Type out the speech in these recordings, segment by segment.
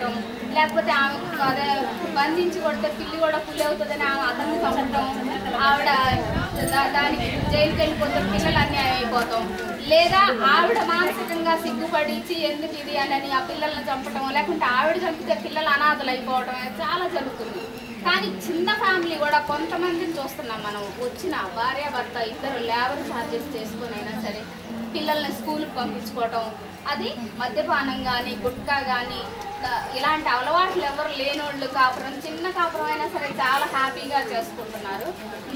చంపటం, లేకపోతే ఆమె అదే బంధించి కొడితే పిల్లి కూడా పులి అవుతుందని ఆమె అతన్ని చంపటం, ఆవిడ దానికి జైలుకి వెళ్ళిపోతే పిల్లలు అన్యాయం అయిపోతాం, లేదా ఆవిడ మానసికంగా సిగ్గుపడిచి ఎందుకు ఇది అని ఆ పిల్లల్ని చంపటం, లేకుంటే ఆవిడ చంపితే పిల్లలు అనాథలు అయిపోవటం చాలా జరుగుతుంది. కానీ చిన్న ఫ్యామిలీ కూడా కొంతమందిని చూస్తున్నాం మనం. వచ్చిన భార్యాభర్త ఇద్దరు లేబర్ ఛార్జెస్ చేసుకుని అయినా సరే పిల్లల్ని స్కూల్కి పంపించుకోవటం, అది మద్యపానం కానీ గుట్కా కానీ ఇలాంటి అలవాట్లు ఎవరు లేనోళ్ళు కాపురం, చిన్న కాపురం అయినా సరే చాలా హ్యాపీగా చేసుకుంటున్నారు.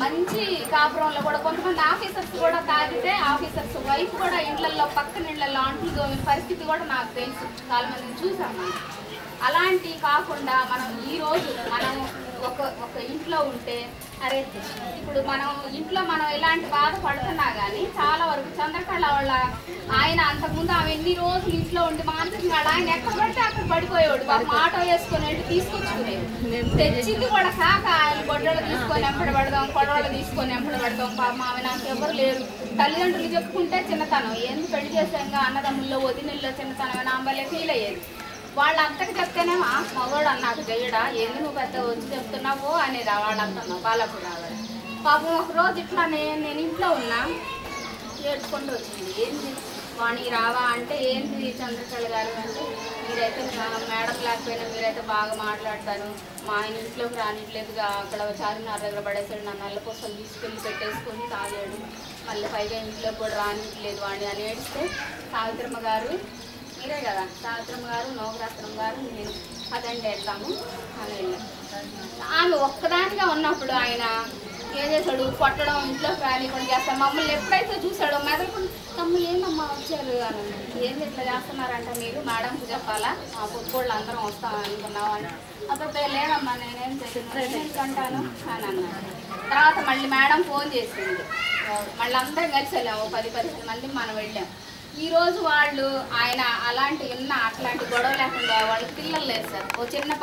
మంచి కాపురంలో కూడా కొంతమంది ఆఫీసర్స్ కూడా తాగితే ఆఫీసర్స్ వైఫ్ కూడా ఇళ్లలో పక్కన ఇళ్లలో అంట్లు తోమిన పరిస్థితి కూడా నాకు తెలుసు, చాలా మందిని చూసాము. అలాంటివి కాకుండా మనం ఈరోజు మనం ఒక ఇంట్లో ఉంటే అరే ఇప్పుడు మనం ఇంట్లో మనం ఎలాంటి బాధ పడుతున్నా కానీ చాలా వరకు చంద్రకళ వాళ్ళ ఆయన అంతకుముందు ఆమె ఎన్ని రోజులు ఇంట్లో ఉండి మానసికంగా ఆయన ఎక్కడ పడితే అక్కడ పడిపోయేవాడు. పాపం ఆటో వేసుకుని తీసుకొచ్చుకునేది, తెచ్చింది కూడా కాక ఆయన గొడ్డలు తీసుకొని ఎంపడి పడదాం, కొడవలు తీసుకొని ఎంపడి పడదాం. పాపం ఆమె నాకు ఎవరు లేరు, తల్లిదండ్రులు చెప్పుకుంటే చిన్నతనం, ఎందుకు పెళ్లి చేసాక అన్నదమ్ముల్లో వదినల్లో చిన్నతనం నాంబలే ఫీల్ అయ్యేది. వాళ్ళ అంతకు చెప్తేనే మగవాడు అన్నాకు చేయడా, ఏంది నువ్వు పెద్ద వచ్చి చెప్తున్నావు అనేది వాళ్ళంటున్నావు వాళ్ళప్పుడు రావాలి. పాపం ఒకరోజు ఇట్లా నేను ఇంట్లో ఉన్నా ఏడ్చుకుంటూ వచ్చింది, ఏంది వాణి రావా అంటే ఏంది చంద్రకళ గారు అంటే మీరైతే మేడం లేకపోయినా మీరైతే బాగా మాట్లాడతారు, మా ఆయన ఇంట్లోకి రానిట్లేదుగా, అక్కడ చార్మినార్ దగ్గర పడేసాడు, నా నల్ల కోసం తీసుకెళ్ళి పెట్టేసుకొని తాగాడు, మళ్ళీ పైగా ఇంట్లోకి కూడా రానిట్లేదు వాణి అని ఏడిస్తే సావిత్రమ్మ గారు మీరే కదా, సావిత్రమ్మ గారు నోగరాత్రం గారు నేను అదండి వెళ్తాము అని వెళ్ళాం. ఆమె ఒక్కదానిగా ఉన్నప్పుడు ఆయన ఏం చేశాడు, కొట్టడం, ఇంట్లో రానికుండా చేస్తాడు. మమ్మల్ని ఎప్పుడైతే చూసాడో మెదడుకుని తమ్ముళ్ళు ఏందమ్మా వచ్చారు అని, ఏంది ఇట్లా చేస్తున్నారంట మీరు మేడంకి చెప్పాలా, మా పొట్టుకోళ్ళు అందరం వస్తాం అనుకున్నావు అని. అప్పుడు లేదమ్మా నేనేం అంటాను అని అన్నాను. తర్వాత మళ్ళీ మేడం ఫోన్ చేసింది, మళ్ళీ అందరం కలిసి వెళ్ళాము, 10-15 మంది మనం వెళ్ళాం. ఈరోజు వాళ్ళు ఆయన అలాంటి అట్లాంటి గొడవ లేకుండా వాళ్ళకి పిల్లలు లేదు సార్, ఓ చిన్న